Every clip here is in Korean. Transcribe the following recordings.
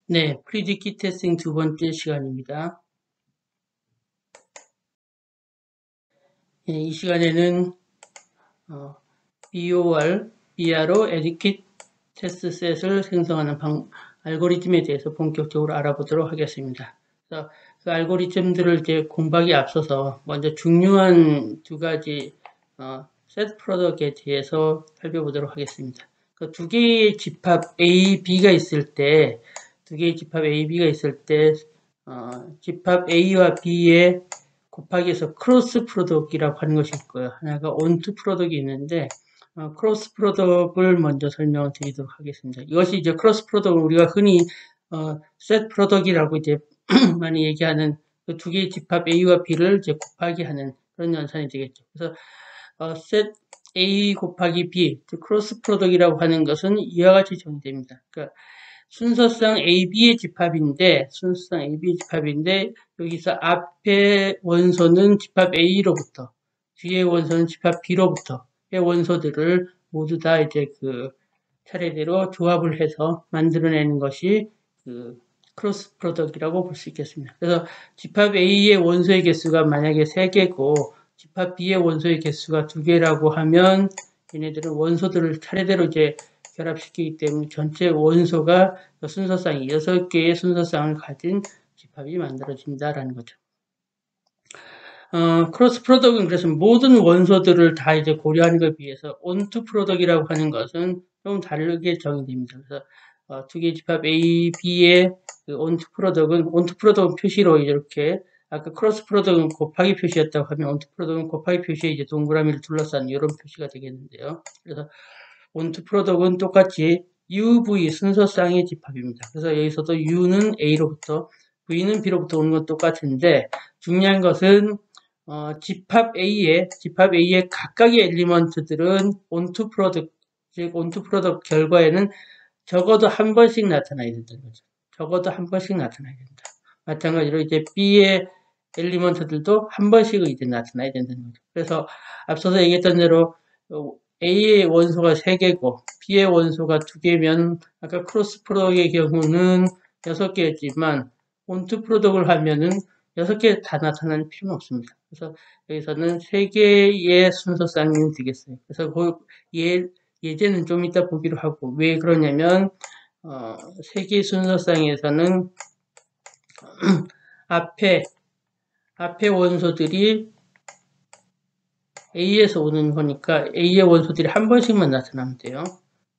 네, 프리디키 테스팅 두 번째 시간입니다. 이 시간에는 BRO, 에디킷 테스트 셋을 생성하는 알고리즘에 대해서 본격적으로 알아보도록 하겠습니다. 그래서 그 알고리즘들을 이제 공부하기 앞서서 먼저 중요한 두 가지 셋 프로덕트에 대해서 살펴보도록 하겠습니다. 그 두 개의 집합 A, B가 있을 때, 집합 A와 B의 곱하기에서 크로스 프로덕트라고 하는 것이 있고요. 하나가 온투 프로덕트가 있는데, 크로스 프로덕트를 먼저 설명을 드리도록 하겠습니다. 이것이 이제 크로스 프로덕트를 우리가 흔히 셋 프로덕트라고 이제 많이 얘기하는 그 두 개의 집합 A와 B를 이제 곱하기 하는 그런 연산이 되겠죠. 그래서 셋 A 곱하기 B, 크로스 프로덕트라고 하는 것은 이와 같이 정의됩니다. 그러니까 순서상 AB의 집합인데, 여기서 앞에 원소는 집합 A로부터, 뒤에 원소는 집합 B로부터의 원소들을 모두 다 이제 그 차례대로 조합을 해서 만들어내는 것이 그 크로스 프로덕트라고 볼 수 있겠습니다. 그래서 집합 A의 원소의 개수가 만약에 3개고, 집합 B의 원소의 개수가 2개라고 하면, 얘네들은 원소들을 차례대로 이제 결합시키기 때문에 전체 원소가 순서상이 6개의 순서상을 가진 집합이 만들어진다라는 거죠. 크로스 프로덕트는 그래서 모든 원소들을 다 이제 고려하는 것에 비해서 온투 프로덕트라고 하는 것은 좀 다르게 정의됩니다. 그래서 두 개의 집합 A, B의 그 온투 프로덕트는 표시로 이렇게 아까 크로스 프로덕트는 곱하기 표시였다고 하면 온투 프로덕트는 곱하기 표시에 이제 동그라미를 둘러싼 이런 표시가 되겠는데요. 그래서 온투 프로덕트는 똑같이 UV 순서쌍의 집합입니다. 그래서 여기서도 U는 A로부터 V는 B로부터 오는 건 똑같은데 중요한 것은 집합 A의 각각의 엘리먼트들은 온투 프로덕트, 즉 온투 프로덕트 결과에는 적어도 한 번씩 나타나야 된다는 거죠. 적어도 한 번씩 나타나야 된다. 마찬가지로 이제 B의 엘리먼트들도 한 번씩은 이제 나타나야 된다는 거죠. 그래서 앞서서 얘기했던 대로 A의 원소가 3개고 B의 원소가 2개면 아까 크로스 프로덕트의 경우는 6개였지만 온투 프로덕트를 하면은 6개 다 나타나는 필요는 없습니다. 그래서 여기서는 3개의 순서쌍이 되겠어요. 그래서 그 예제는 좀 이따 보기로 하고 왜 그러냐면 3개의 순서쌍에서는 앞에 원소들이 A에서 오는 거니까 A의 원소들이 한 번씩만 나타나면 돼요.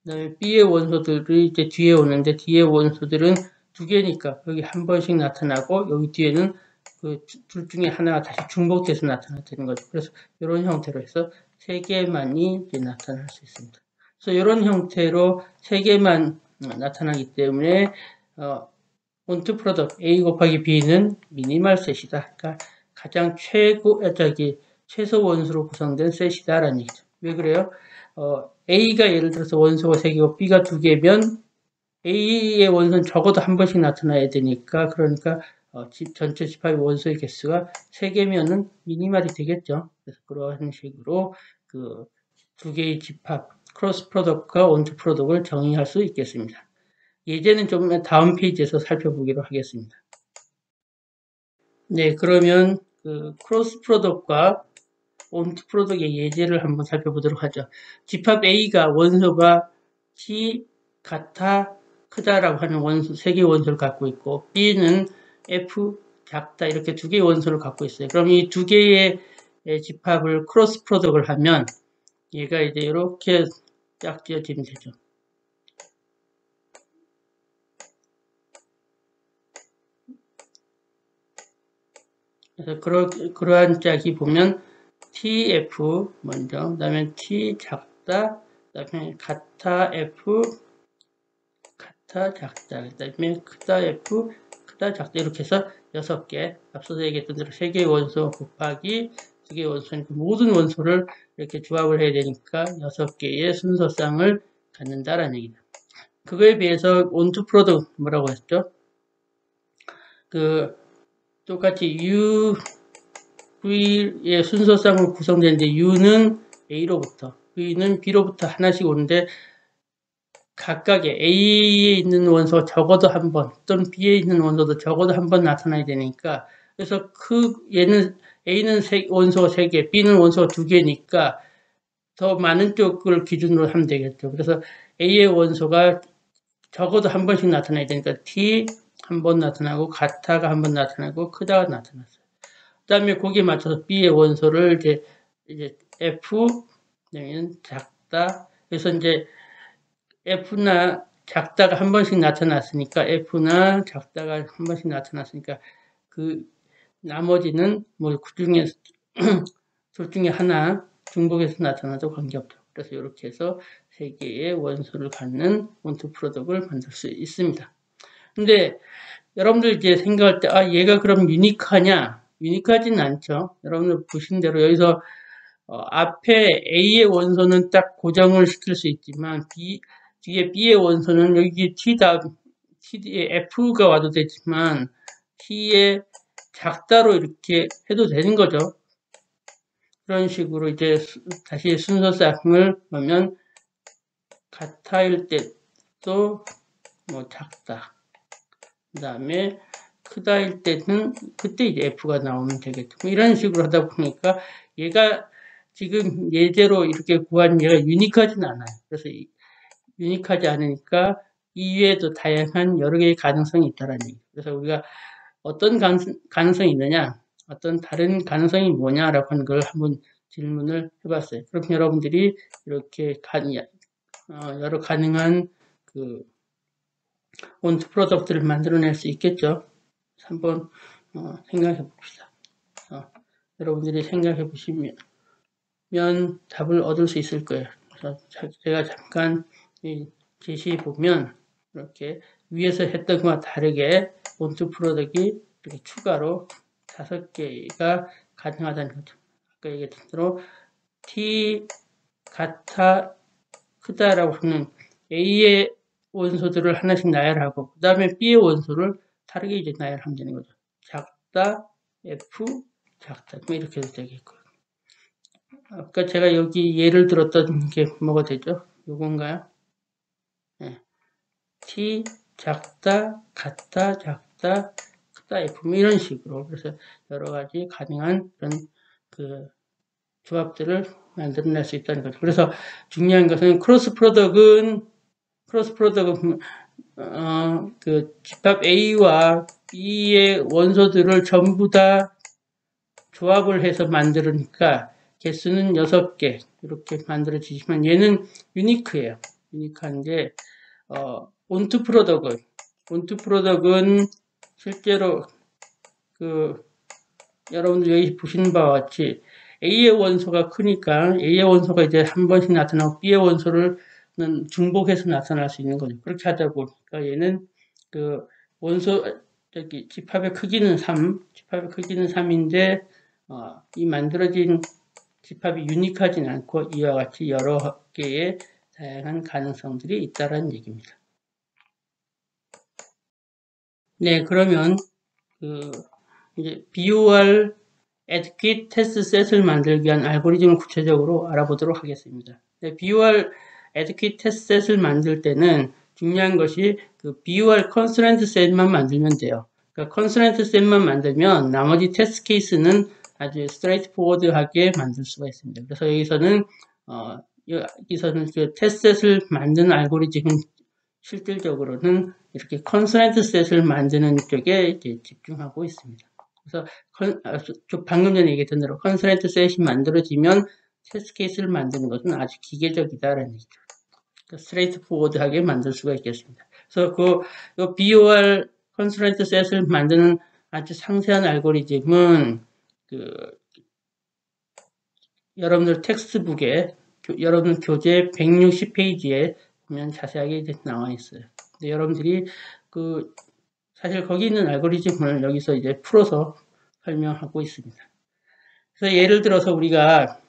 그 다음에 B의 원소들이 이제 뒤에 오는데 뒤의 원소들은 2개니까 여기 한 번씩 나타나고 여기 뒤에는 그 둘 중에 하나가 다시 중복돼서 나타나는 거죠. 그래서 이런 형태로 해서 3개만이 이제 나타날 수 있습니다. 그래서 이런 형태로 3개만 나타나기 때문에 온투 프로덕트 A 곱하기 B는 미니멀 셋이다. 그러니까 가장 최소 원수로 구성된 셋이다라는 얘기죠. 왜 그래요? A가 예를 들어서 원소가 3개고 B가 2개면 A의 원소는 적어도 한 번씩 나타나야 되니까 그러니까 전체 집합의 원소의 개수가 3개면은 미니멀이 되겠죠. 그래서 그러한 식으로 그 두 개의 집합 크로스 프로덕트와 온투 프로덕트를 정의할 수 있겠습니다. 예제는 좀 다음 페이지에서 살펴보기로 하겠습니다. 네, 그러면 그 크로스 프로덕트와 온투 프로덕트의 예제를 한번 살펴보도록 하죠. 집합 A가 원소가 T 같아 크다라고 하는 원소 3개의 원소를 갖고 있고 B는 F 작다 이렇게 2개의 원소를 갖고 있어요. 그럼 이 2개의 집합을 크로스 프로덕트를 하면 얘가 이제 이렇게 짝지어지면 되죠. 그래서 그러한 짝이 보면 TF 먼저, 그 다음에 T 작다, 그 다음에 같아 F, 같아 작다, 그 다음에 크다 F, 크다 작다 이렇게 해서 6개, 앞서서 얘기했던 대로 3개의 원소 곱하기 2개의 원소니까 모든 원소를 이렇게 조합을 해야 되니까 6개의 순서쌍을 갖는다라는 얘기다. 그거에 비해서 온투 프로덕트 뭐라고 했죠? 똑같이 V의 순서쌍으로 구성되는데 U는 A로부터, V는 B로부터 하나씩 오는데 각각의 A에 있는 원소가 적어도 한 번, 또는 B에 있는 원소도 적어도 한 번 나타나야 되니까, 그래서 얘는 A는 원소가 3개, B는 원소가 2개니까 더 많은 쪽을 기준으로 하면 되겠죠. 그래서 A의 원소가 적어도 한 번씩 나타나야 되니까 T 한 번 나타나고, 같아가 한 번 나타나고, 크다가 나타났어요. 그 다음에 거기에 맞춰서 B의 원소를 이제 F, 그다음에 작다. 그래서 이제 F나 작다가 한 번씩 나타났으니까, F나 작다가 한 번씩 나타났으니까, 그 나머지는 뭐 그 중에 둘 중에 하나 중복해서 나타나도 관계없죠. 그래서 이렇게 해서 3개의 원소를 갖는 원투 프로덕을 만들 수 있습니다. 근데 여러분들 이제 생각할 때, 얘가 그럼 유니크하냐? 유니크하진 않죠. 여러분들 보신 대로 여기서 앞에 A의 원소는 딱 고정을 시킬 수 있지만, 뒤에 B의 원소는 여기 T에 F가 와도 되지만, T에 작다로 이렇게 해도 되는 거죠. 그런 식으로 이제 다시 순서 쌍을 넣으면, 같아일 때도 뭐 작다. 그 다음에 크다일 때는 그때 이제 F가 나오면 되겠죠. 뭐 이런 식으로 하다 보니까 얘가 지금 예제로 이렇게 구한 얘가 유니크하진 않아요. 그래서 유니크하지 않으니까 이외에도 다양한 여러 개의 가능성이 있다는 얘기. 그래서 우리가 어떤 가능성이 있느냐, 어떤 다른 가능성이 뭐냐라고 하는 걸 한번 질문을 해봤어요. 그럼 여러분들이 이렇게 여러 가능한 원투 프로덕트를 만들어낼 수 있겠죠. 한번 생각해 봅시다. 여러분들이 생각해 보시면 답을 얻을 수 있을 거예요. 그래서 제가 잠깐 제시해 보면 이렇게 위에서 했던 것과 다르게 원투 프로덕트이 이렇게 추가로 5개가 가능하다는 거죠. 아까 얘기했던 대로 T, 같아, 크다라고 하는 A의 원소들을 하나씩 나열하고 그 다음에 B의 원소를 다르게 이제 나열하면 되는 거죠. 작다, F, 작다 뭐 이렇게 해도 되겠고요. 아까 제가 여기 예를 들었던 게 뭐가 되죠? 요건가요? 네. T, 작다, 같다, 작다, 크다, F 뭐 이런 식으로 그래서 여러 가지 가능한 그런 조합들을 만들어낼 수 있다는 거죠. 그래서 중요한 것은 크로스 프로덕트는 그 집합 A와 B의 원소들을 전부 다 조합을 해서 만들으니까 개수는 6개 이렇게 만들어지지만 얘는 유니크해요. 유니크한 게 온투 프로덕트는 실제로 여러분들 여기 보시는 바와 같이 A의 원소가 크니까 A의 원소가 이제 한 번씩 나타나고 B의 원소를 중복해서 나타날 수 있는 거죠. 그렇게 하다 보니까 얘는 집합의 크기는 3인데 이 만들어진 집합이 유니크하진 않고 이와 같이 여러 개의 다양한 가능성들이 있다는 얘기입니다. 네, 그러면 이제 BOR adequate test set을 만들기 위한 알고리즘을 구체적으로 알아보도록 하겠습니다. 네, BOR adequate test set을 만들 때는 중요한 것이 BOR constraint set만 만들면 돼요. 그러니까 constraint set만 만들면 나머지 테스트 케이스는 아주 straightforward하게 만들 수가 있습니다. 그래서 여기서는 그 테스트 셋을 만드는 알고리즘은 실질적으로는 이렇게 constraint set을 만드는 쪽에 이제 집중하고 있습니다. 그래서 방금 전에 얘기했던 대로 컨스트레인트 셋이 만들어지면 테스트 케이스를 만드는 것은 아주 기계적이다라는 얘기죠. 스트레이트 포워드하게 만들 수가 있겠습니다. 그래서 BOR 컨스트레인트 셋을 만드는 아주 상세한 알고리즘은 여러분들 텍스트북에 여러분 교재 160페이지에 보면 자세하게 나와 있어요. 근데 여러분들이 사실 거기 있는 알고리즘을 여기서 이제 풀어서 설명하고 있습니다. 그래서 예를 들어서 우리가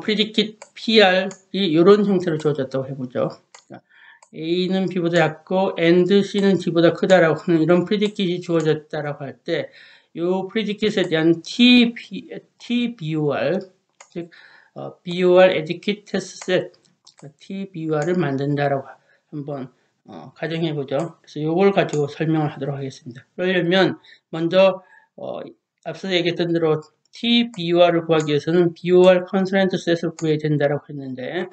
predicted PR이 이런 형태로 주어졌다고 해보죠. 그러니까 A는 B보다 작고 and C는 D보다 크다라고 하는 이런 predicted이 주어졌다라고 할 때 이 predicted에 대한 TBOR 즉 BOR adequate test set TBOR을 만든다라고 한번 가정해 보죠. 그래서 이걸 가지고 설명을 하도록 하겠습니다. 그러려면 먼저 앞서 얘기했던 대로 TBOR을 구하기 위해서는 BOR 컨스트레인트 셋을 구해야 된다고 했는데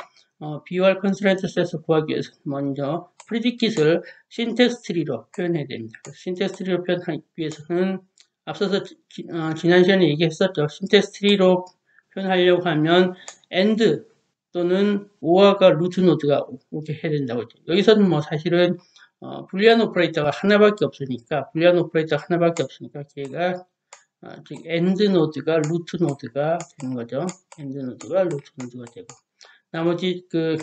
BOR 컨스트레인트 셋을 구하기 위해서 먼저 프리디킷을 신텍스 트리로 표현해야 됩니다. 신텍스 트리로 표현하기 위해서는 앞서서 지난 시간에 얘기했었죠. 신텍스 트리로 표현하려고 하면 AND 또는 OR과 루트 노드가 오게 해야 된다고 했죠. 여기서는 뭐 사실은 불리한 오퍼레이터가 하나밖에 없으니까 걔가 즉 AND 노드가 루트 노드가 되는 거죠. AND 노드가 루트 노드가 되고 나머지 그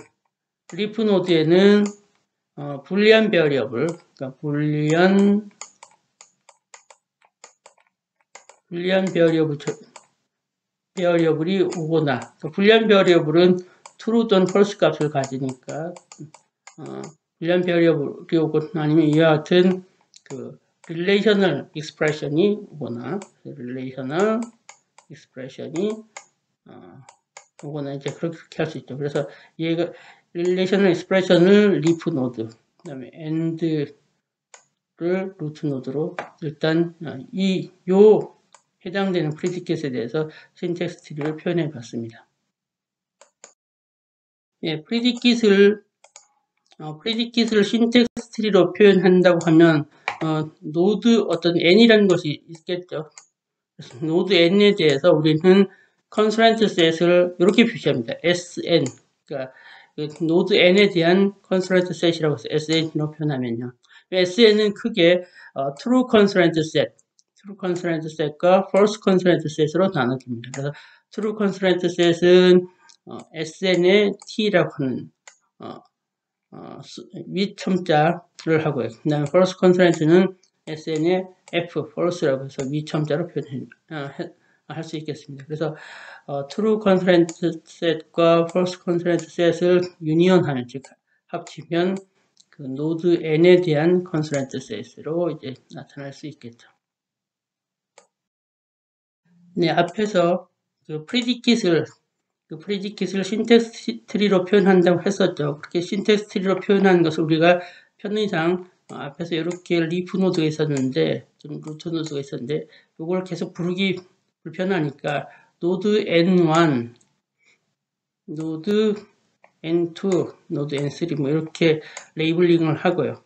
리프 노드에는 불리한 베리어블, 그러니까 불리한 베리어블이 오거나 불리한 베리어블은 true 또는 false 값을 가지니까 불리한 베리어블이 오거나 아니면 이와 같은 그 relational expression이 오거나 오거나 이제 그렇게 할 수 있죠. 그래서 얘가 relational expression을 leaf 노드, 그다음에 and를 루트 노드로 일단 요 해당되는 프리디킷에 대해서 신텍스 트리를 표현해 봤습니다. 예, 프리디킷을 신텍스 트리로 표현한다고 하면 노드 어떤 n이라는 것이 있겠죠. 그래서 노드 n에 대해서 우리는 컨스트레인트 셋을 이렇게 표시합니다. SN, 그러니까 노드 n에 대한 컨스트레인트 셋이라고 해서 SN으로 표현하면요. SN은 크게 true constraint set과 false constraint set으로 나눠집니다. 그래서 true constraint set은 SN의 T라고 하는 위첨자를 하고요. 그 다음에 false constraint는 SN의 F, false라고 해서 위첨자로 표현할 수 있겠습니다. 그래서 true constraint set과 false constraint set을 유니언하면, 즉 합치면 그 노드 n에 대한 constraint set으로 이제 나타날 수 있겠죠. 네, 앞에서 그 프리디킷을 신텍스 트리로 표현한다고 했었죠. 그렇게 신텍스 트리로 표현하는 것을 우리가 편의상 앞에서 이렇게 리프 노드가 있었는데, 좀 루트 노드가 있었는데, 이걸 계속 부르기 불편하니까 노드 n1, 노드 n2, 노드 n3 뭐 이렇게 레이블링을 하고요.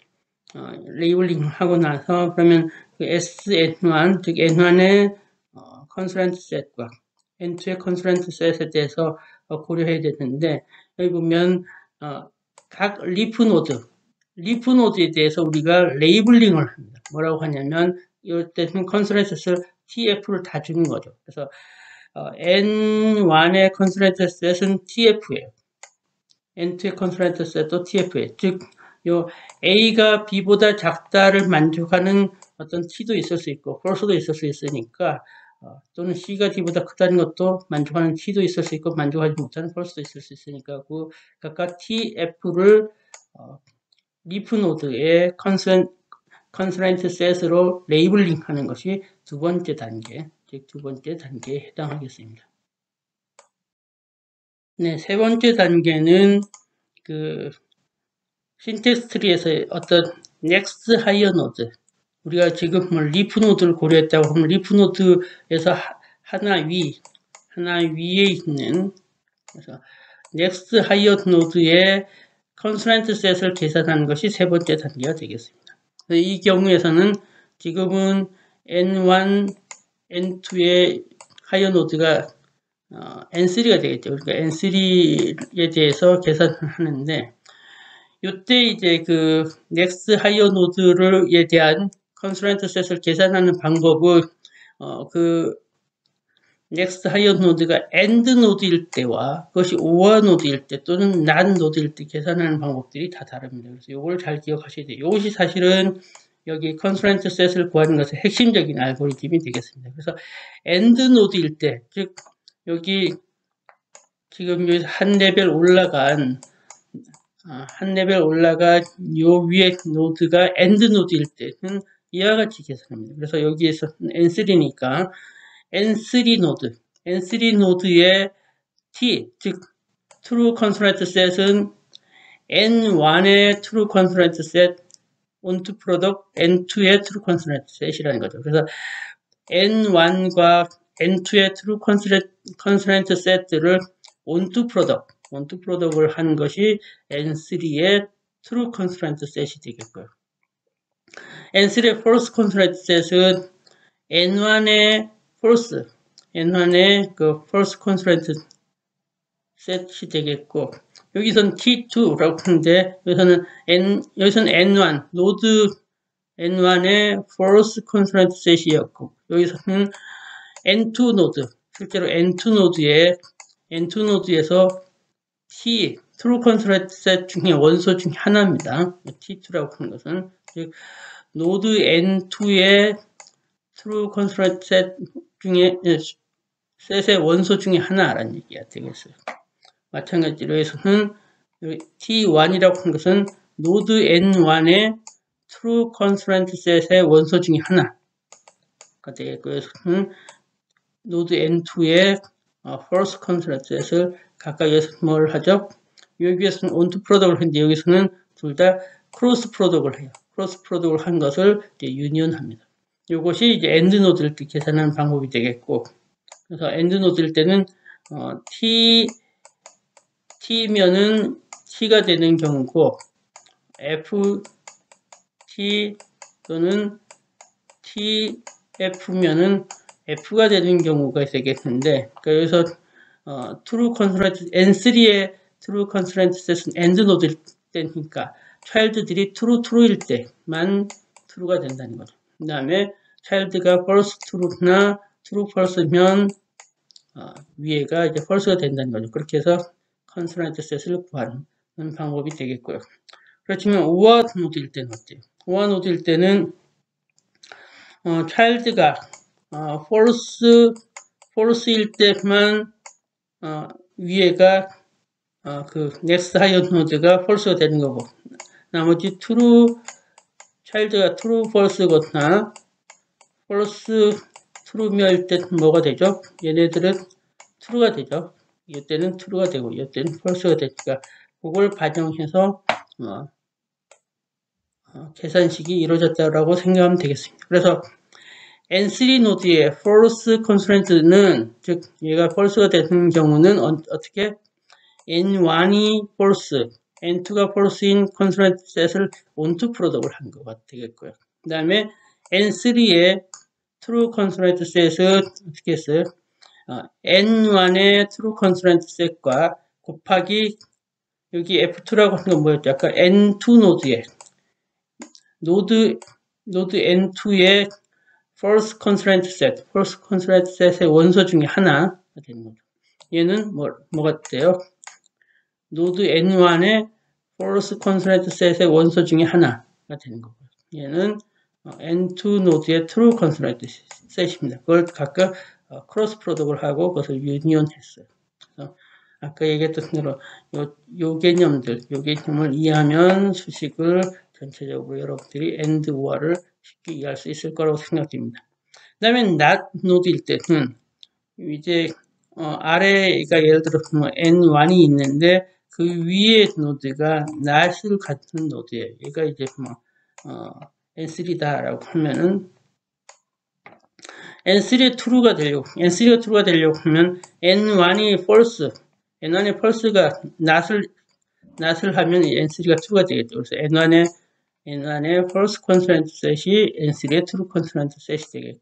레이블링을 하고 나서 그러면 그 SN1, 즉 N1의 컨스트레인트 셋과 N2의 컨스트레인트 셋에 대해서 고려해야 되는데, 여기 보면 각 리프 노드에 대해서 우리가 레이블링을 합니다. 뭐라고 하냐면 이럴 때는 컨스트레인트 셋을 TF를 다 주는 거죠. 그래서 N1의 컨스트레인트 셋은 TF예요. N2의 컨스트레인트 셋도 TF예요. 즉 요 A가 B보다 작다를 만족하는 어떤 T도 있을 수 있고 false도 있을 수 있으니까 또는 C가 D보다 크다는 것도 만족하는 T도 있을 수 있고 만족하지 못하는 false도 있을 수 있으니까 그 각각 TF를 리프 노드의 컨스트레인트 셋으로 레이블링하는 것이 두 번째 단계, 즉 두 번째 단계에 해당하겠습니다. 네, 세 번째 단계는 그 신텍스 트리에서 어떤 next higher node, 우리가 지금 리프 노드를 고려했다고 하면 리프 노드에서 하나 위에 있는, 그래서 next higher node의 constraint set을 계산하는 것이 세 번째 단계가 되겠습니다. 이 경우에서는 지금은 n1, n2의 higher node가 n3가 되겠죠. 그러니까 n3에 대해서 계산을 하는데, 이때 이제 그 next higher node에 대한 constraint set을 계산하는 방법은 그 next higher node가 AND 노드일 때와 그것이 OR 노드일 때 또는 NOT 노드일 때 계산하는 방법들이 다 다릅니다. 그래서 이걸 잘 기억하셔야 돼요. 이것이 사실은 여기 constraint set을 구하는 것의 핵심적인 알고리즘이 되겠습니다. 그래서 AND 노드일 때, 즉 여기 지금 한 레벨 올라간 요 위에 노드가 AND 노드일 때는 이와 같이 계산합니다. 그래서 여기에서 N3니까 N3 노드의 T, 즉 True Constraint Set은 N1의 true consonant set onto product N2의 true consonant set이라는 거죠. 그래서 N1과 N2의 true consonant set를 onto product을 한 것이 N3의 true consonant set이 되겠고요. N3의 false consonant set은 N1의 그 false consonant set이 되겠고, 여기선 T2라고 하는데, 여기서는 N1, 노드 N1의 false consonant set이었고, 여기서는 N2 노드, 실제로 N2 노드에서 T, true consonant set 중에 원소 중에 하나입니다. T2라고 하는 것은, 즉, 노드 N2의 true consonant set 중에, 셋의 원소 중에 하나라는 얘기가 되겠어요. 마찬가지로 해서는 T1이라고 하는 것은 노드 N1의 true consonant set의 원소 중에 하나가 되겠고요. 그래서는 노드 N2의 false consonant set을 각각 여기서 뭘 하죠? 여기에서는 onto product을 했는데 여기서는 둘 다 cross product을 해요. cross product을 한 것을 이제 union합니다. 이것이 이제 end 노드를 계산하는 방법이 되겠고, 그래서 end 노드일 때는 T면은 T가 되는 경우고, FT 또는 TF면은 F가 되는 경우가 되겠는데, 그러니까 여기서 true consonant, N3의 true consonant set은 end 노드일 때니까, child들이 true일 때만 true가 된다는 거죠. 그 다음에 child가 false true나 true false면 위에가 이제 false가 된다는 거죠. 그렇게 해서 컨스트레인트 셋을 구하는 방법이 되겠고요. 그렇지만 오화 노드일 때는 어때요? 오화 노드일 때는 child가 false일 때만 위에가 그 next higher 노드가 false가 되는 거고, 나머지 child가 true false거나 false true일 때는 뭐가 되죠? 얘네들은 true가 되죠. 이때는 true가 되고 이때는 false가 되니까 그걸 반영해서 계산식이 이루어졌다라고 생각하면 되겠습니다. 그래서 N3 노드의 false consonant는, 즉 얘가 false가 되는 경우는 어떻게 N1이 false, N2가 false인 consonant set을 onto product을 한 거가 되겠고요. 그 다음에 N3의 true consonant set은 어떻게 했어요? N1의 true consonant set과 곱하기 여기 F2라고 하는 건 뭐였죠? 아까 N2 노드에 노드 N2의 false consonant set의 원소 중에 하나가 되는 거죠. 얘는 뭐가 돼요? 노드 N1의 false consonant set의 원소 중에 하나가 되는 거고요. 얘는 N2 노드의 true consonant set입니다. 그걸 각각 크로스 프로덕트를 하고 그것을 유니온했어요. 그래서 아까 얘기했던 대로 요 개념을 이해하면 수식을 전체적으로 여러분들이 AND OR을 쉽게 이해할 수 있을 거라고 생각됩니다. 그 다음에 not 노드일 때는 이제 아래가 예를 들어 N1이 있는데 그 위에 노드가 not을 갖는 노드예요. 얘가 이제 N3다라고 하면은 N3가 true가 되려고 하면 N1이 false가 not을 하면 N3가 true가 되겠죠. 그래서 N1의 false consonant set이 N3의 true consonant set이 되겠고,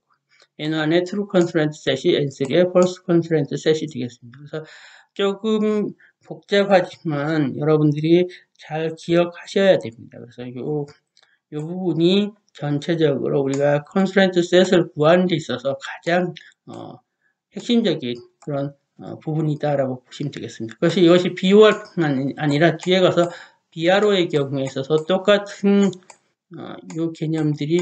N1의 true consonant set이 N3의 false consonant set이 되겠습니다. 그래서 조금 복잡하지만 여러분들이 잘 기억하셔야 됩니다. 그래서 요 부분이 전체적으로 우리가 컨스트레인트 셋을 구하는 데 있어서 가장 핵심적인 그런 부분이다라고 보시면 되겠습니다. 그래서 이것이 BOR뿐만 아니라 뒤에 가서 BRO의 경우에 있어서 똑같은 요 개념들이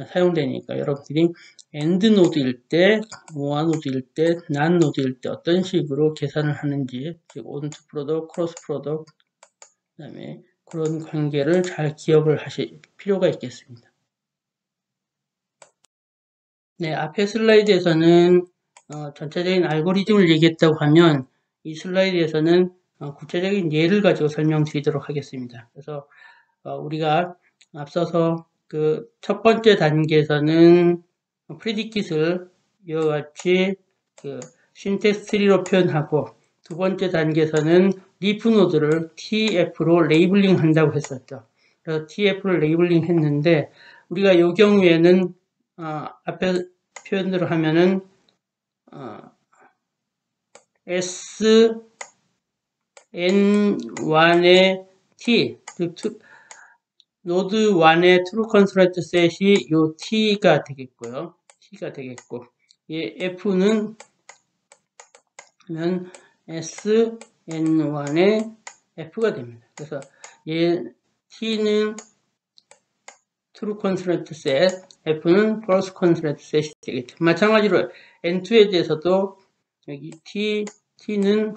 사용되니까 여러분들이 AND 노드일 때, OR 노드일 때, NOT 노드일 때 어떤 식으로 계산을 하는지, 즉 onto product, cross product, 그 다음에 그런 관계를 잘 기억을 하실 필요가 있겠습니다. 네, 앞에 슬라이드에서는 전체적인 알고리즘을 얘기했다고 하면 이 슬라이드에서는 구체적인 예를 가지고 설명드리도록 하겠습니다. 그래서 우리가 앞서서 그 첫 번째 단계에서는 프리디킷을 이와 같이 그 신텍스 트리로 표현하고 두 번째 단계에서는 리프 노드를 TF로 레이블링 한다고 했었죠. 그래서 TF를 레이블링 했는데 우리가 이 경우에는 앞에 표현대로 하면은 SN1의 T, 노드 1의 true constraint set이 요 T가 되겠고요. T가 되겠고, 예, F는 하면 SN1의 F가 됩니다. 그래서 얘 T는 true constraint set, F는 false constraint set이 되겠죠. 마찬가지로 N2에 대해서도 여기 T는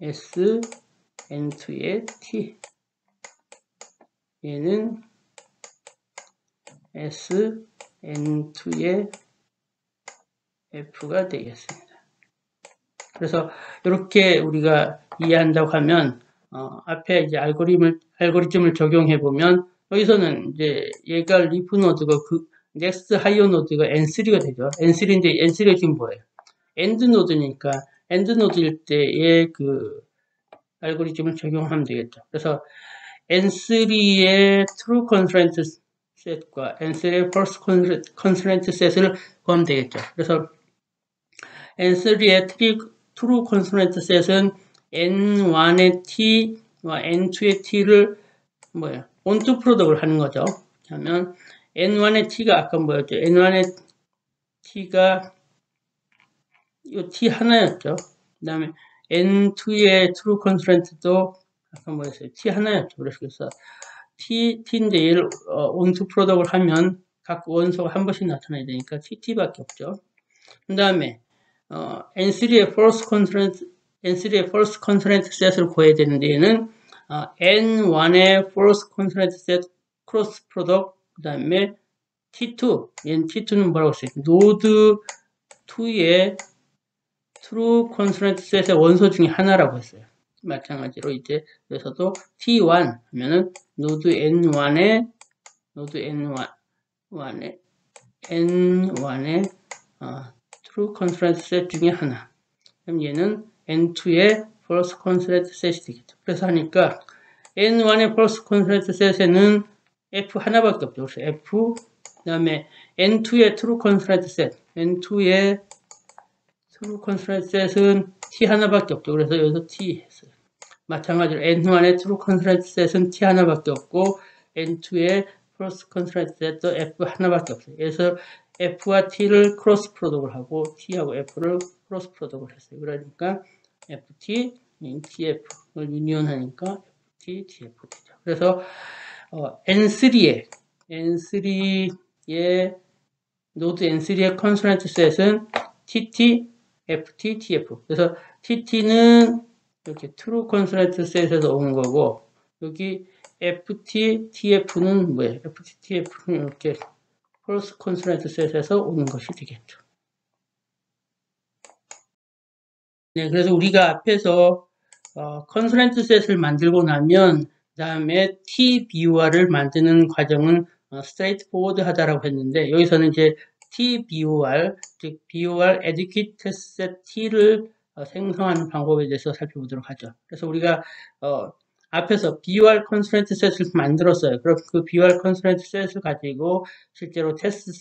S, N2의 T, 얘는 S, N2의 F가 되겠습니다. 그래서 이렇게 우리가 이해한다고 하면 앞에 이제 알고리즘을 적용해 보면 여기서는 이제 얘가 리프 노드가 그 넥스트 하이어 노드가 N3가 되죠. N3인데 N3가 지금 뭐예요? 엔드 노드니까 엔드 노드일 때의 그 알고리즘을 적용하면 되겠죠. 그래서 N3의 true constraint set과 N3의 false constraint set을 구하면 되겠죠. 그래서 N3의 true constraint set은 N1의 T와 N2의 T를 onto product을 하는 거죠. 그러면 N1의 T가 아까 뭐였죠? N1의 T가 이 T 하나였죠. 그 다음에 N2의 true constraint도 아까 뭐였어요? T 하나였죠. 그래서 T인데 얘를 onto product을 하면 각 원소가 한 번씩 나타나야 되니까 TT밖에 없죠. 그 다음에 N3의 false constraint set을 구해야 되는데 얘는 N1의 false constraint set cross product 그 다음에 T2 얘는 T2는 뭐라고 했어요? 노드 2의 true constraint set의 원소 중에 하나라고 했어요. 마찬가지로 이제 여기서도 T1 하면은 노드 N1의 true constraint set 중에 하나. 그럼 얘는 N2의 false constraint set이 되겠죠. 그래서 하니까 N1의 false constraint set에는 F 하나밖에 없죠. 그래서 F, 그 다음에 N2의 true constraint set, N2의 true constraint set은 T 하나밖에 없죠. 그래서 여기서 T 했어요. 마찬가지로 N1의 true constraint set은 T 하나밖에 없고 N2의 false constraint set도 F 하나밖에 없어요. 그래서 F와 T를 크로스 프로덕을 하고 T하고 F를 크로스 프로덕을 했어요. 그러니까 FT, TF를 유니온하니까 FT, TF 되죠. 그래서 N3의 노드 N3의 컨스트런트 셋은 TT, FT, TF. 그래서 TT는 이렇게 true constraint set에서 온 거고 여기 FT, TF는 뭐예요? FT, TF는 이렇게 false constraint set에서 오는 것이 되겠죠. 네, 그래서 우리가 앞에서 constraint set을 만들고 나면 그 다음에 TBOR을 만드는 과정은 straightforward 하다라고 했는데 여기서는 이제 TBOR, 즉 BOR adequate test set T를 생성하는 방법에 대해서 살펴보도록 하죠. 그래서 우리가 앞에서 BOR constraint set을 만들었어요. 그럼 그 BOR constraint set을 가지고 실제로 테스트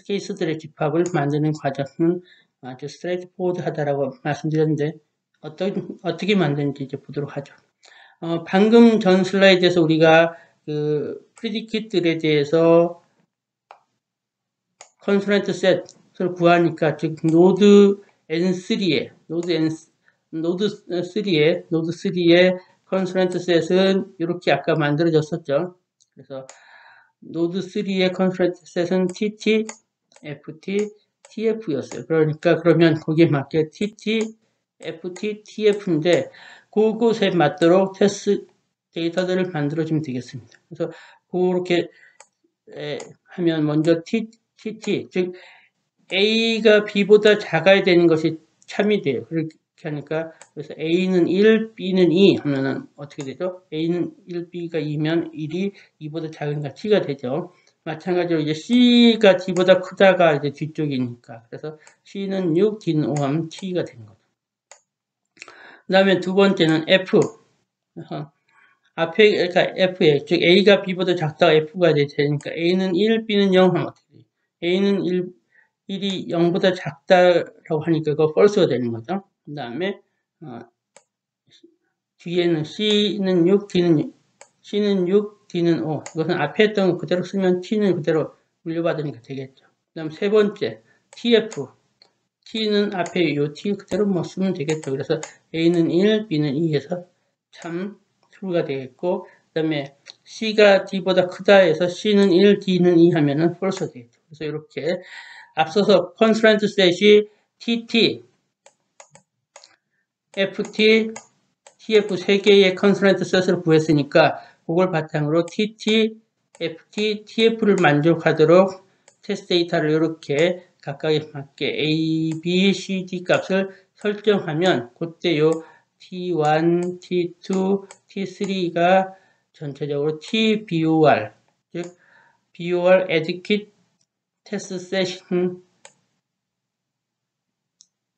케이스들의 집합을 만드는 과정은 아주 straightforward 하다라고 말씀드렸는데 어떻게 만드는지 이제 보도록 하죠. 방금 전 슬라이드에서 우리가 그 프리디킷들에 대해서 컨스트런트 셋을 구하니까 즉 노드 3의 컨스트런트 셋은 이렇게 아까 만들어졌었죠. 그래서 노드 3의 컨스트런트 셋은 TT, FT, TF였어요. 그러니까 그러면 거기에 맞게 TT, FT, TF인데 그곳에 맞도록 테스트 데이터들을 만들어주면 되겠습니다. 그래서 그렇게 하면 먼저 TT, 즉 A가 B보다 작아야 되는 것이 참이 돼요. 그렇게 하니까 그래서 A는 1, B는 2 하면은 어떻게 되죠? A는 1, B가 2면 1이 2보다 작으니까 T가 되죠. 마찬가지로 이제 C가 D보다 크다가 이제 뒤쪽이니까. 그래서 C는 6, D는 5 하면 T가 되는 거죠. 그 다음에 두 번째는 F. 앞에, 그러니까 F에, 즉 A가 B보다 작다가 F가 되니까 A는 1, B는 0 하면 어떻게 돼요? A는 1이 0보다 작다라고 하니까 그거 false가 되는 거죠. 그 다음에 뒤에는 C는 6, C는 6, D는 5. 이것은 앞에 했던 거 그대로 쓰면 T는 그대로 물려받으니까 되겠죠. 그 다음 세 번째, TF. T는 앞에 요 T 그대로 뭐 쓰면 되겠죠. 그래서 A는 1, B는 2에서 참 true가 되겠고, 그 다음에 C가 D보다 크다 해서 C는 1, D는 2 하면은 false 되겠죠. 그래서 이렇게 앞서서 constraint set이 TT, FT, TF 세 개의 constraint set을 구했으니까 그걸 바탕으로 TT, FT, TF를 만족하도록 테스트 데이터를 이렇게 각각에 맞게 A, B, C, D 값을 설정하면 그때 요 T1, T2, T3가 전체적으로 TBOR, 즉 BOR Adequate Test Session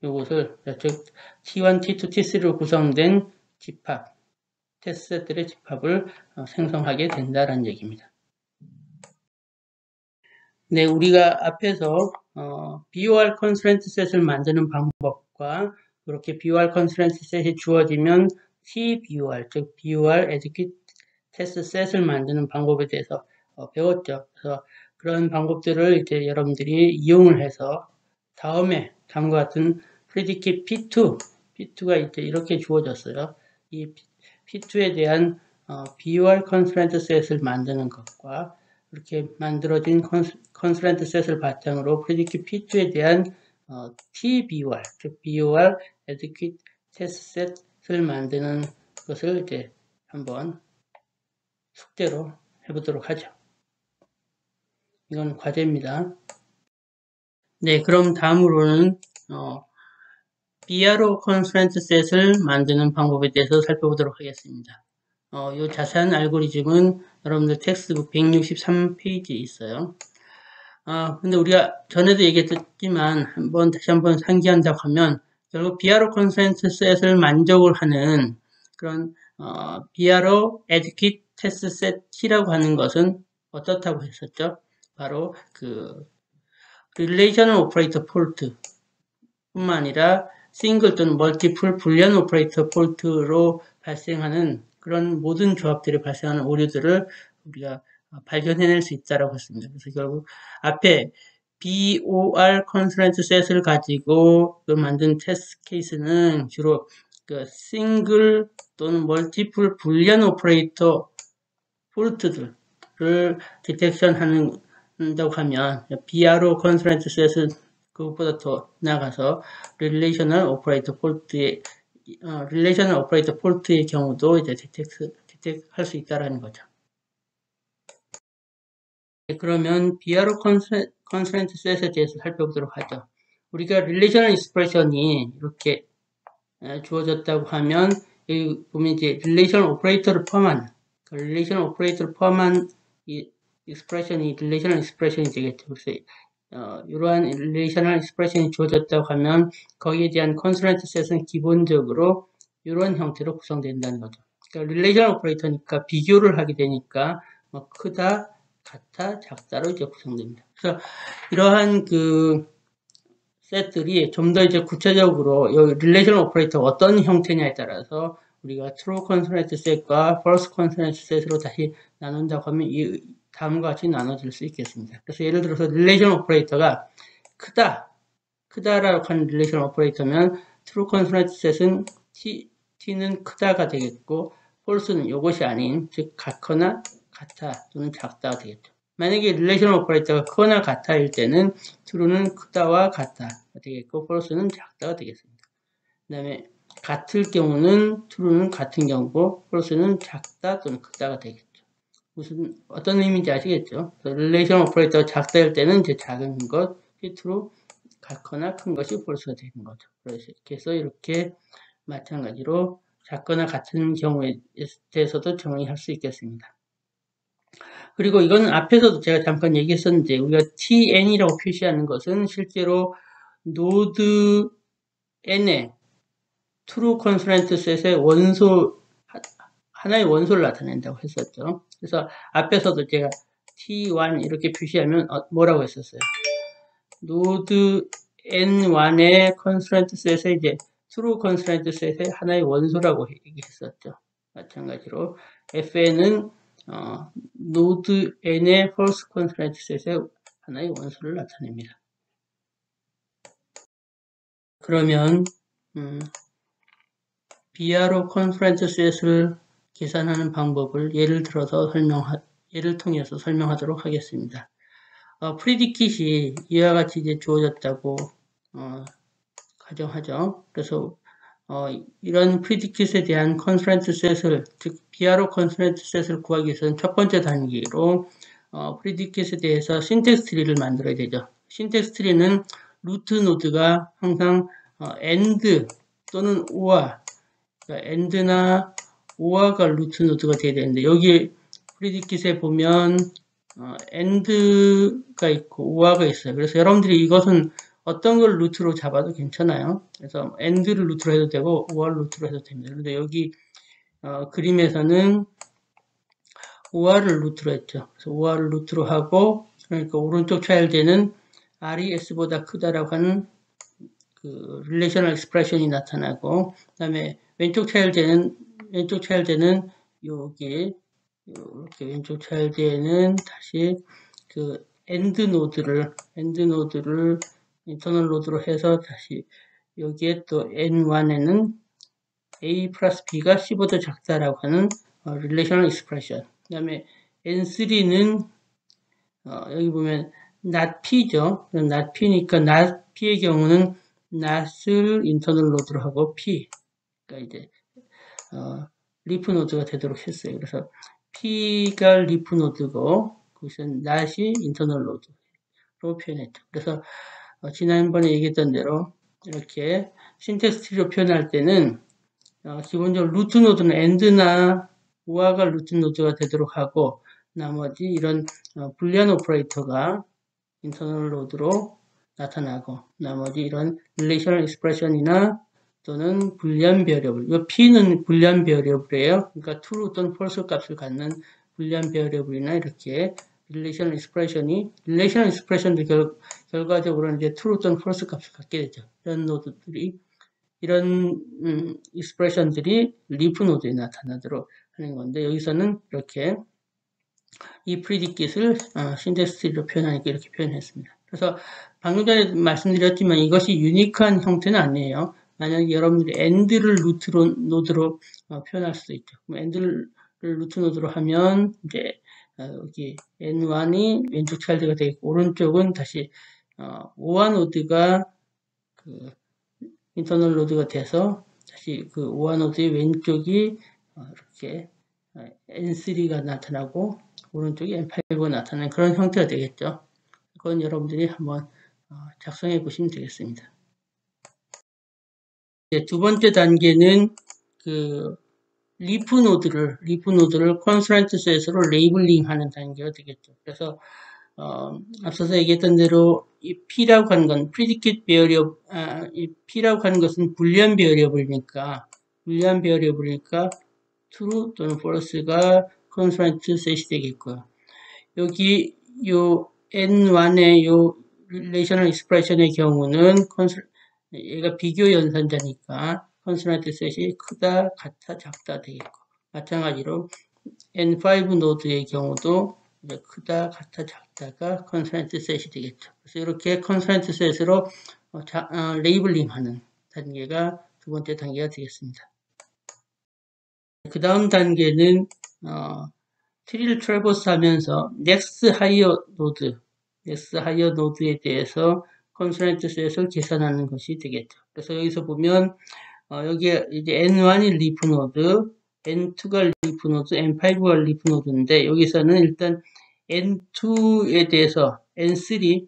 요것을 즉 T1, T2, T3로 구성된 집합, 테스트 세트의 집합을 생성하게 된다는 얘기입니다. 네, 우리가 앞에서 BOR constraint set을 만드는 방법과 그렇게 BOR constraint set이 주어지면 TBOR, 즉 BOR adequate test set을 만드는 방법에 대해서 배웠죠. 그래서 그런 방법들을 이제 여러분들이 이용을 해서 다음에 다음과 같은 predicate P2가 이제 이렇게 주어졌어요. 이 P2에 대한 BOR constraint set을 만드는 것과 이렇게 만들어진 constraint set을 바탕으로 predicate P2에 대한 TBOR, 즉 BOR adequate test set을 만드는 것을 이제 한번 숙제로 해보도록 하죠. 이건 과제입니다. 네, 그럼 다음으로는 BRO constraint set을 만드는 방법에 대해서 살펴보도록 하겠습니다. 이 자세한 알고리즘은 여러분들 텍스트북 163페이지에 있어요. 근데 우리가 전에도 얘기했지만 다시 한번 상기한다고 하면 결국 BRO constraint set을 만족을 하는 그런 BRO adequate test set이라고 하는 것은 어떻다고 했었죠? 바로 그 relational operator fault 뿐만 아니라 싱글 또는 멀티플 불리한 오퍼레이터 폴트로 발생하는 그런 모든 조합들이 발생하는 오류들을 우리가 발견해낼 수 있다라고 했습니다. 그래서 결국 앞에 BOR constraint set을 가지고 만든 테스트 케이스는 주로 그 싱글 또는 멀티플 불리한 오퍼레이터 폴트들을 디텍션 한다고 하면 BRO constraint set은 그것보다 더 나아가서 relational operator fault의 경우도 이제 디텍할 수 있다라는 거죠. 그러면 BRO constraint set에 대해서 살펴보도록 하죠. 우리가 relational expression이 이렇게 주어졌다고 하면 여기 보면 이제 relational operator를 포함한 relational operator를 포함한 이 expression이 relational expression이 되겠죠. 그래서 이러한 relational expression이 주어졌다고 하면 거기에 대한 constraint set은 기본적으로 이런 형태로 구성된다는 거죠. 그러니까 relational operator니까 비교를 하게 되니까 뭐 크다, 같다, 작다로 이제 구성됩니다. 그래서 이러한 그 셋들이 좀 더 이제 구체적으로 이 relational operator 어떤 형태냐에 따라서 우리가 true constraint set과 false constraint set으로 다시 나눈다고 하면 이 다음과 같이 나눠질 수 있겠습니다. 그래서 예를 들어서 relational operator가 크다라고 하는 relational operator면 true constraint set은 t는 크다가 되겠고 false는 이것이 아닌 즉 같거나 같아 또는 작다가 되겠죠. 만약에 relational operator가 크거나 같아일 때는 true는 크다와 같다가 되겠고 false는 작다가 되겠습니다. 그 다음에 같을 경우는 true는 같은 경우고 false는 작다 또는 크다가 되겠죠. 어떤 의미인지 아시겠죠? relational operator가 작다일 때는 이제 작은 것, true 같거나 큰 것이 false가 되는 거죠. 그래서 이렇게 마찬가지로 작거나 같은 경우에 대해서도 정의할 수 있겠습니다. 그리고 이건 앞에서도 제가 잠깐 얘기했었는데 우리가 tn이라고 표시하는 것은 실제로 노드 n의 true consonant set의 원소 하나의 원소를 나타낸다고 했었죠. 그래서 앞에서도 제가 t1 이렇게 표시하면 뭐라고 했었어요? 노드 n1의 consonant set의 이제 true consonant set의 하나의 원소라고 얘기했었죠. 마찬가지로 fn은 노드 n의 false consonant set의 하나의 원소를 나타냅니다. 그러면 BRO consonant set을 계산하는 방법을 예를 통해서 설명하도록 하겠습니다. 프리디킷이 이와 같이 이제 주어졌다고 가정하죠. 그래서 이런 프리디킷에 대한 컨스트랜트 셋을, 즉 BRO 컨스트랜트 셋을 구하기 위해서는 첫 번째 단계로 프리디킷에 대해서 신텍스 트리를 만들어야 되죠. 신텍스 트리는 루트 노드가 항상 AND 또는 OR, 그러니까 AND나 OR가 루트 노드가 돼야 되는데 여기 프리디킷에 보면 AND가 있고 OR가 있어요. 그래서 여러분들이 이것은 어떤 걸 루트로 잡아도 괜찮아요. 그래서 AND를 루트로 해도 되고 OR 루트로 해도 됩니다. 그런데 여기 그림에서는 OR을 루트로 했죠. 그래서 OR을 루트로 하고 그러니까 오른쪽 차일드에는 R이 S보다 크다라고 하는 그 릴레이셔널 익스프레션이 나타나고 그다음에 왼쪽 차일드에는 여기 이렇게 왼쪽 차일드에는 다시 그 AND 노드를 인터널 노드로 해서 다시 여기에 또 N1에는 A 플러스 B가 C보다 작다라고 하는 릴레이셔널 익스프레션. 그 다음에 N3는 여기 보면 not P죠. not P니까 not P의 경우는 not을 인터널 노드로 하고 P. 그러니까 이제 리프 노드가 되도록 했어요. 그래서 P가 리프 노드고 그것은 not이 인터널 노드로 표현했죠. 그래서 지난번에 얘기했던 대로 이렇게 신텍스 트리로 표현할 때는 기본적으로 루트 노드는 AND나 OR가 루트 노드가 되도록 하고 나머지 이런 불리안 오퍼레이터가 인터널 노드로 나타나고 나머지 이런 릴레이셔널 익스프레션이나 또는 불리안 베어리어블, 이 P는 불리안 베어리어블이에요. 그러니까 true 또는 false 값을 갖는 불리안 베어리어블이나 이렇게 릴레이셔널 익스프레션들 결과적으로는 이제 true 또는 false 값을 갖게 되죠. 이런 익스프레션들이 리프 노드에 나타나도록 하는 건데 여기서는 이렇게 이 프리디킷을 신텍스 트리로 표현하니까 이렇게 표현했습니다. 그래서 방금 전에 말씀드렸지만 이것이 유니크한 형태는 아니에요. 만약에 여러분들이 AND를 루트 노드로 표현할 수도 있죠. 그럼 AND를 루트 노드로 하면 이제 여기 N1이 왼쪽 차일드가 되겠고 오른쪽은 다시 OR 노드가 그 인터널 노드가 돼서 다시 그 OR 노드의 왼쪽이 이렇게 N3가 나타나고 오른쪽에 N5가 나타나는 그런 형태가 되겠죠. 그건 여러분들이 한번 작성해 보시면 되겠습니다. 이제 두 번째 단계는 그 리프 노드를 컨스트랜트 셋으로 레이블링 하는 단계가 되겠죠. 그래서 앞서서 얘기했던 대로 이 P라고 하는 건 predicate variable, 이 P라고 하는 것은 불리안 베어리어블이니까 true 또는 false가 컨스트랜트 셋이 되겠고요. 여기 요 N1의 요 릴레이셔널 익스프레션의 경우는 얘가 비교 연산자니까 컨스트랜트 셋이 크다, 같다, 작다 되겠고 마찬가지로 N5 노드의 경우도 이제 크다, 같다, 작다가 컨스트랜트 셋이 되겠죠. 그래서 이렇게 컨스트랜트 셋으로 레이블링하는 단계가 두 번째 단계가 되겠습니다. 그 다음 단계는 트리를 트래버스 하면서 넥스트 하이어 노드에 대해서 컨스트랜트 셋을 계산하는 것이 되겠죠. 그래서 여기서 보면 여기에 이제 N1이 리프 노드, N2가 리프 노드, N5가 리프 노드인데 여기서는 일단 N2에 대해서 N3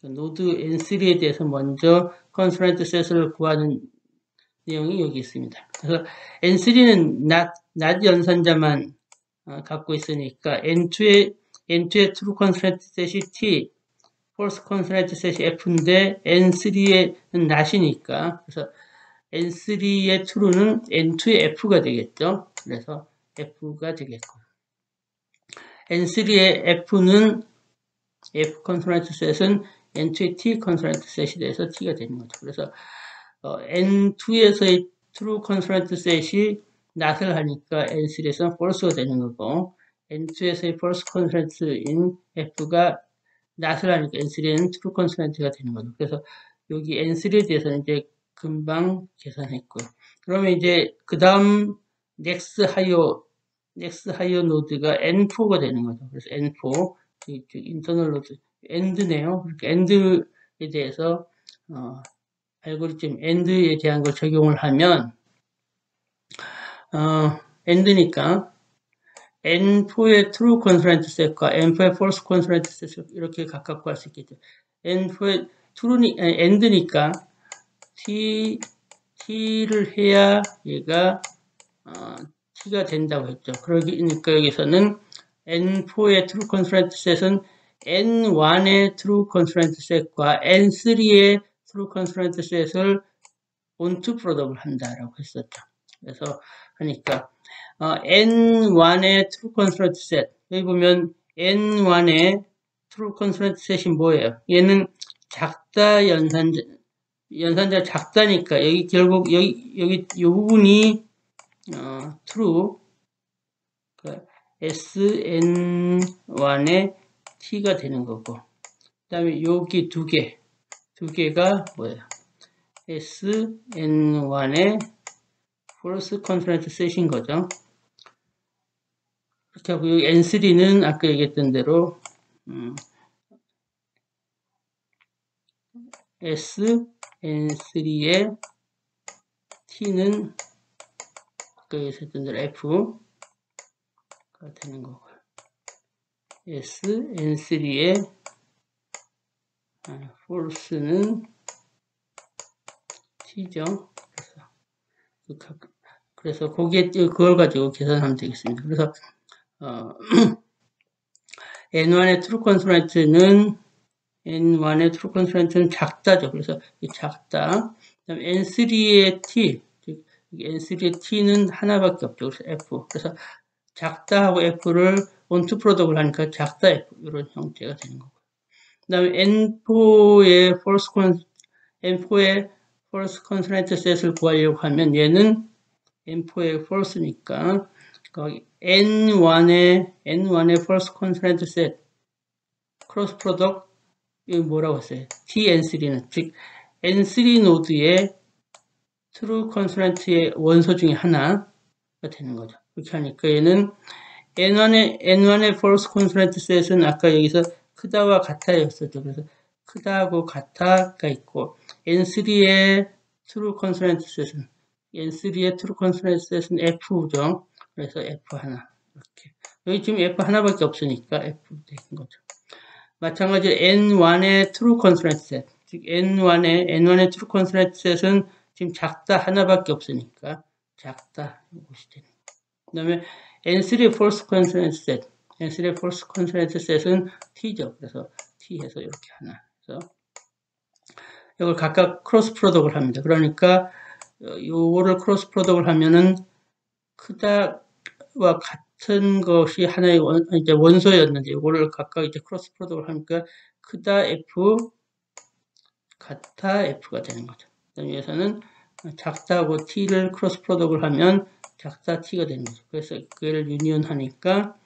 노드 N3에 대해서 먼저 컨스트레인트 셋을 구하는 내용이 여기 있습니다. 그래서 N3는 not 연산자만 갖고 있으니까 N2의 true constraint set이 T, false constraint set이 F인데 N3의 not이니까 그래서 N3의 true는 N2의 F가 되겠죠. 그래서 F가 되겠고 N3의 F는 F constraint set은 N2의 T constraint set이 돼서 T가 되는 거죠. 그래서 N2에서의 true constraint set이 not을 하니까 N3에서는 false가 되는 거고 N2에서의 false constraint인 F가 not을 하니까 N3에는 true constraint가 되는 거죠. 그래서 여기 N3에 대해서는 이제 금방 계산했고요. 그러면 이제 그 다음 next higher node가 N4가 되는 거죠. 그래서 N4 internal node end네요. end에 대해서 알고리즘 end에 대한 걸 적용을 하면 end니까 N4의 true constraint set과 N4의 false constraint set을 이렇게 각각 구할 수 있겠죠. N4의 end니까 T를 해야 얘가 T가 된다고 했죠. 그러니까 여기서는 N4의 true constraint set은 N1의 true constraint set과 N3의 true constraint set을 onto product을 한다라고 했었죠. 그래서 하니까 N1의 true constraint set 여기 보면 N1의 true constraint set이 뭐예요? 얘는 작다 연산자 작다니까 여기 결국 여기 이 부분이 true SN1의 T가 되는 거고 그 다음에 여기 두 개가 뭐예요? SN1의 false constraint set인 거죠. 그렇게 하고 여기 N3는 아까 얘기했던 대로 SN3의 T는 아까 얘기했던 대로 F가 되는 거고요. SN3의 false는 T죠. 그래서 그걸 가지고 계산하면 되겠습니다. 그래서 N1의 true constraint는 작다죠. 그래서 작다. 그다음 N3의 T, 즉 N3의 T는 하나밖에 없죠. 그래서 F. 그래서 작다하고 F를 onto product을 하니까 작다 F 이런 형태가 되는 거고요. 그다음에 N4의 false constraint set을 구하려고 하면 얘는 N4의 false니까 N1의 false constraint set cross product 이거 뭐라고 했어요? TN3는 즉 N3 노드의 true constraint의 원소 중에 하나가 되는 거죠. 그렇게 하니까 얘는 N1의 false constraint set은 아까 여기서 크다와 같아였었죠. 그래서 크다하고 같아가 있고 N3의 true constraint set은 F죠. 그래서 F 하나 이렇게 여기 지금 F 하나밖에 없으니까 F 되는 거죠. 마찬가지로 N1의 true constraint set 즉 N1의 true constraint set은 지금 작다 하나밖에 없으니까 작다 이것이 되는 거죠. 그 다음에 N3의 false constraint set N3의 false constraint set은 T죠. 그래서 T 해서 이렇게 하나 그래서 이걸 각각 크로스 프로덕트를 합니다. 그러니까 요거를 크로스 프로덕트를 하면은 크다와 같은 것이 하나의 이제 원소였는데 요거를 각각 이제 크로스 프로덕트를 하니까 크다 F 같아 F가 되는 거죠. 여기에서는 작다하고 T를 크로스 프로덕트를 하면 작다 T가 되는 거죠. 그래서 그걸 유니온 하니까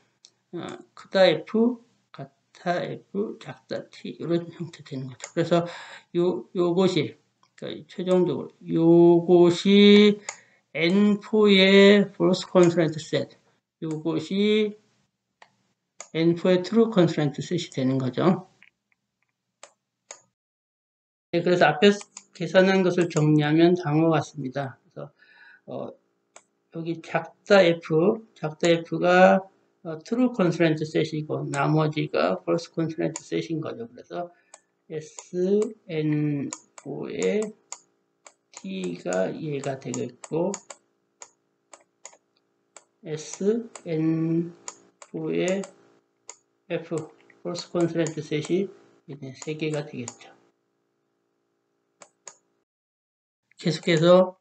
크다 F 같아 F 작다 T 이런 형태 되는 거죠. 그래서 요것이 그러니까 최종적으로 요것이 N4의 false constraint set 요것이 N4의 true constraint set이 되는 거죠. 네, 그래서 앞에 계산한 것을 정리하면 다음과 같습니다. 그래서 여기 작다 F가 true constraint set이고 나머지가 false constraint set인 거죠. 그래서 SN5의 T가 얘가 되겠고, SN4의 F, false consonant 셋이 3개가 되겠죠. 계속해서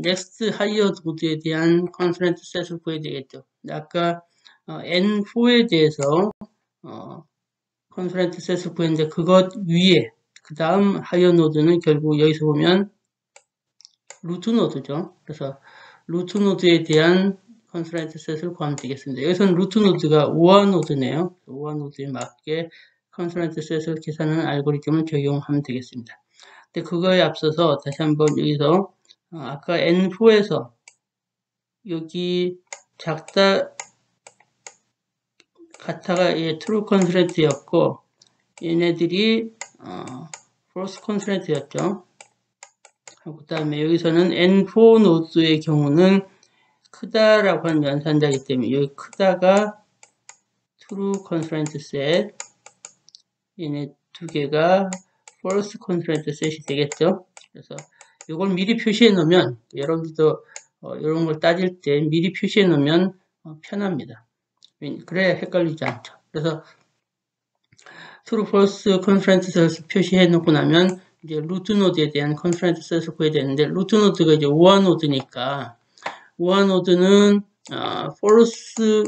next higher node에 대한 consonant set을 구해야 되겠죠. 아까 N4에 대해서 consonant set을 구했는데 그것 위에 그 다음 higher node는 결국 여기서 보면 루트 노드죠. 그래서 루트 노드에 대한 consonant set을 구하면 되겠습니다. 여기서는 루트 노드가 우아 노드네요. 우아 노드에 맞게 consonant set을 계산하는 알고리즘을 적용하면 되겠습니다. 근데 그거에 앞서서 다시 한번 여기서 아까 N4에서 여기 작다 같아가 true consonant였고 얘네들이 false consonant였죠. 그 다음에 여기서는 N4 노드의 경우는 크다라고 하는 연산자이기 때문에 여기 크다가 true consonant set 얘네 두 개가 false consonant set이 되겠죠. 그래서 이걸 미리 표시해 놓으면 여러분들도 이런 걸 따질 때 미리 표시해 놓으면 편합니다. 그래야 헷갈리지 않죠. 그래서 true false consonant set을 표시해 놓고 나면 이제 루트 노드에 대한 consonant set을 구해야 되는데 루트 노드가 이제 우아 노드니까 우아 노드는 false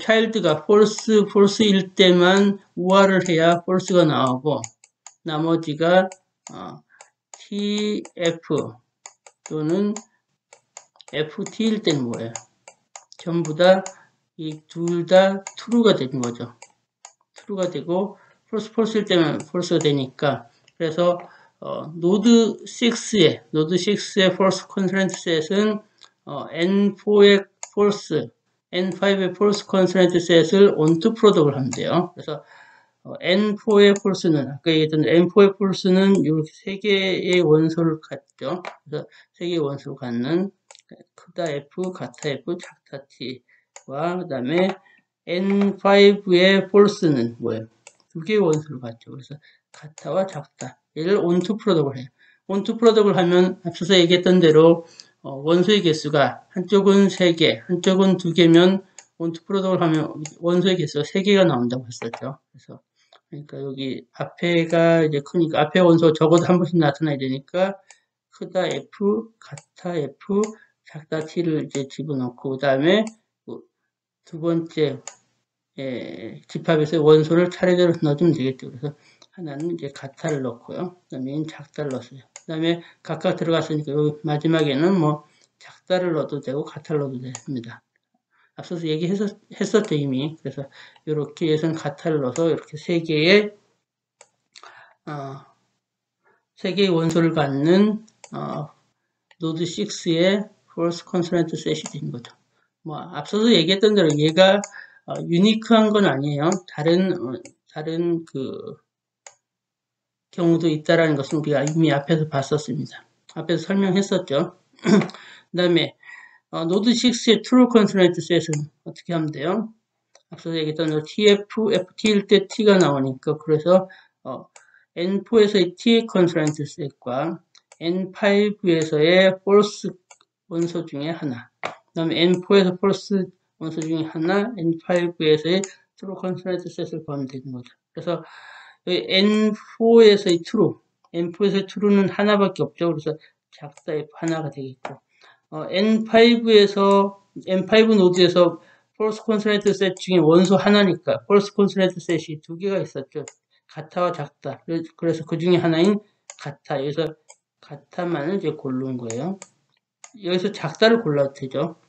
child가 false일 때만 우아를 해야 false가 나오고 나머지가 TF 또는 FT일 때는 뭐예요? 전부 다 이 둘 다 true가 되는 거죠. true가 되고 false일 때만 false가 되니까 그래서 노드 6의 false consonant set은 N4의 false, N5의 false consonant set을 onto product을 하면 돼요. 그래서 N4의 false는 아까 얘기했던 N4의 false는 이렇게 세 개의 원소를 갖죠. 그래서 세 개의 원소를 갖는 크다 F, 같아 F, 작다 T와 그 다음에 N5의 false는 뭐예요? 두 개의 원소를 갖죠. 그래서 같아와 작다. 얘를 onto product을 해요. onto product을 하면 앞서서 얘기했던 대로 원소의 개수가 한쪽은 3개, 한쪽은 2개면 onto product을 하면 원소의 개수가 3개가 나온다고 했었죠. 그래서 그러니까 여기 앞에가 이제 크니까 앞에 원소 적어도 한 번씩 나타나야 되니까 크다 F, 같아 F, 작다 T를 이제 집어넣고 그 다음에 두 번째 집합에서 원소를 차례대로 넣어주면 되겠죠. 그래서 하나는 이제 같아를 넣고요. 그 다음에 작다를 넣었어요. 그 다음에 각각 들어갔으니까 여기 마지막에는 뭐 작다를 넣어도 되고 같아를 넣어도 됩니다. 앞서서 얘기했었죠 이미. 그래서 이렇게 예선 같아를 넣어서 이렇게 세 개의 원소를 갖는 노드 6의 false consonant set이 된 거죠. 뭐 앞서서 얘기했던 대로 얘가 유니크한 건 아니에요. 다른 그 경우도 있다라는 것은 우리가 이미 앞에서 봤었습니다. 앞에서 설명했었죠. 그 다음에 노드 6의 true consonant set은 어떻게 하면 돼요? 앞서서 얘기했던 대로 TF, FT일 때 T가 나오니까 그래서 N4에서의 T consonant set과 N5에서의 false 원소 중에 하나 그 다음에 N4에서 false 원소 중에 하나 N5에서의 true consonant set을 구하면 되는 거죠. 그래서 여기 N4에서의 N4에서의 true는 하나밖에 없죠. 그래서 작다 F 하나가 되겠고 N5 노드에서 false consonant set 중에 원소 하나니까 false consonant set이 두 개가 있었죠. 같아와 작다. 그래서 그 중에 하나인 같아. 여기서 같아만을 이제 고른 거예요. 여기서 작다를 골라도 되죠.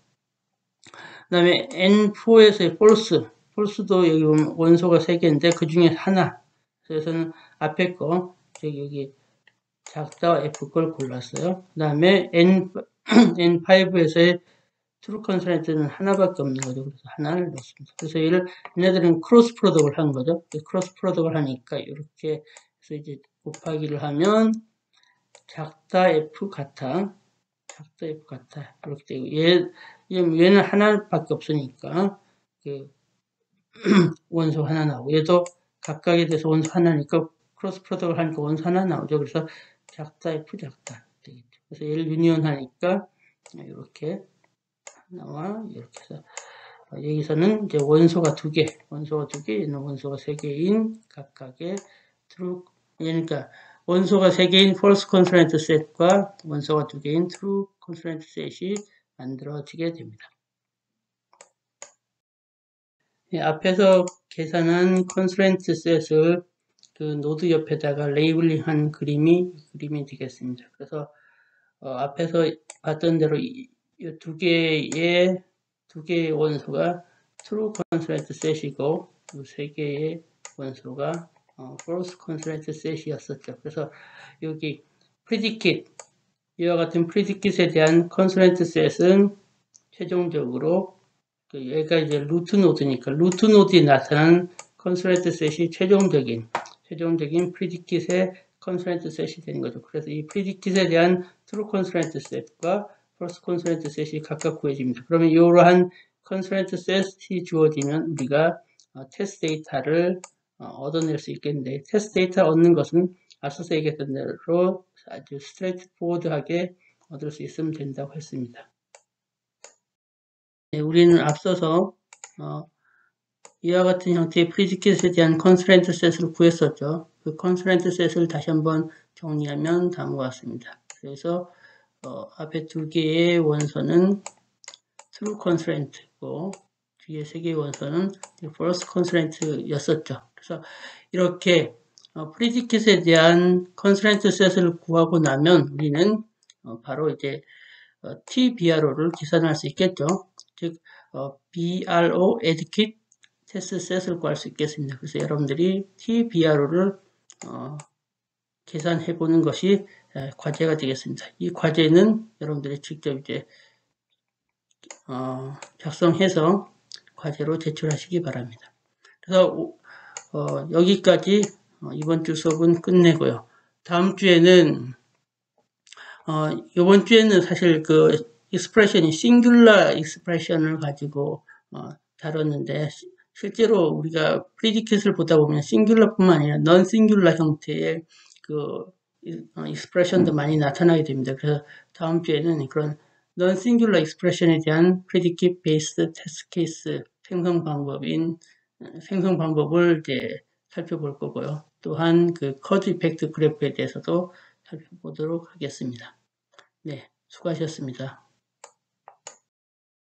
그 다음에 N4에서의 false도 여기 보면 원소가 3개인데 그 중에 하나. 그래서는 앞에 거, 여기 작다와 F 걸 골랐어요. 그 다음에 N5에서의 true consonant는 하나밖에 없는 거죠. 그래서 하나를 넣습니다. 그래서 얘네들은 크로스 프로덕을 한 거죠. 크로스 프로덕을 하니까 이렇게 해서 이제 곱하기를 하면 작다 F 같아. 작다 F 같아. 이렇게 되고 얘는 하나밖에 없으니까 그 원소 하나 나오고 얘도 각각에 대해서 원소 하나니까 크로스 프로덕트를 하니까 원소 하나 나오죠. 그래서 작다 F 작다 되겠죠. 그래서 얘를 유니온 하니까 이렇게 하나와 이렇게 해서 여기서는 이제 원소가 두 개, 얘는 원소가 세 개인 각각의 true, 그러니까 원소가 세 개인 false consonant set과 원소가 두 개인 true consonant set이 만들어지게 됩니다. 네, 앞에서 계산한 consonant set을 그 노드 옆에다가 레이블링한 그림이 되겠습니다. 그래서 앞에서 봤던 대로 이 두 개의 원소가 true consonant set이고 이 세 개의 원소가 false consonant set이었었죠. 그래서 여기 predicate 이와 같은 predicate에 대한 consonant set은 최종적으로 얘가 이제 루트 노드니까 루트 노드에 나타난 consonant set이 최종적인 predicate의 consonant set이 되는 거죠. 그래서 이 predicate에 대한 true consonant set과 false consonant set이 각각 구해집니다. 그러면 이러한 consonant set이 주어지면 우리가 테스트 데이터를 얻어낼 수 있겠는데 테스트 데이터를 얻는 것은 앞서서 얘기했던 대로 아주 스트레이트포워드하게 얻을 수 있으면 된다고 했습니다. 네, 우리는 앞서서 이와 같은 형태의 프리디켓에 대한 컨스트레인트 셋을 구했었죠. 그 컨스트레인트 셋을 다시 한번 정리하면 다음과 같습니다. 그래서 앞에 두 개의 원소는 true constraint고 뒤에 세 개의 원소는 false constraint였었죠. 그래서 이렇게 프리디켓에 대한 컨스트레인트 셋을 구하고 나면 우리는 바로 이제 TBRO를 계산할 수 있겠죠. 즉 BRO adequate test set을 구할 수 있겠습니다. 그래서 여러분들이 TBRO를 계산해 보는 것이 과제가 되겠습니다. 이 과제는 여러분들이 직접 이제 작성해서 과제로 제출하시기 바랍니다. 그래서 여기까지 이번 주 수업은 끝내고요. 다음 주에는 이번 주에는 사실 그 익스프레션이 싱귤러 익스프레션을 가지고 다뤘는데 실제로 우리가 프리디켓을 보다 보면 싱귤러뿐만 아니라 넌 싱귤러 형태의 그 익스프레션도 많이 나타나게 됩니다. 그래서 다음 주에는 그런 넌 싱귤러 익스프레션에 대한 프리디켓 베이스드 테스트 케이스 생성 방법을 이제 살펴볼 거고요. 또한 그 커즈 이펙트 그래프에 대해서도 살펴보도록 하겠습니다. 네, 수고하셨습니다.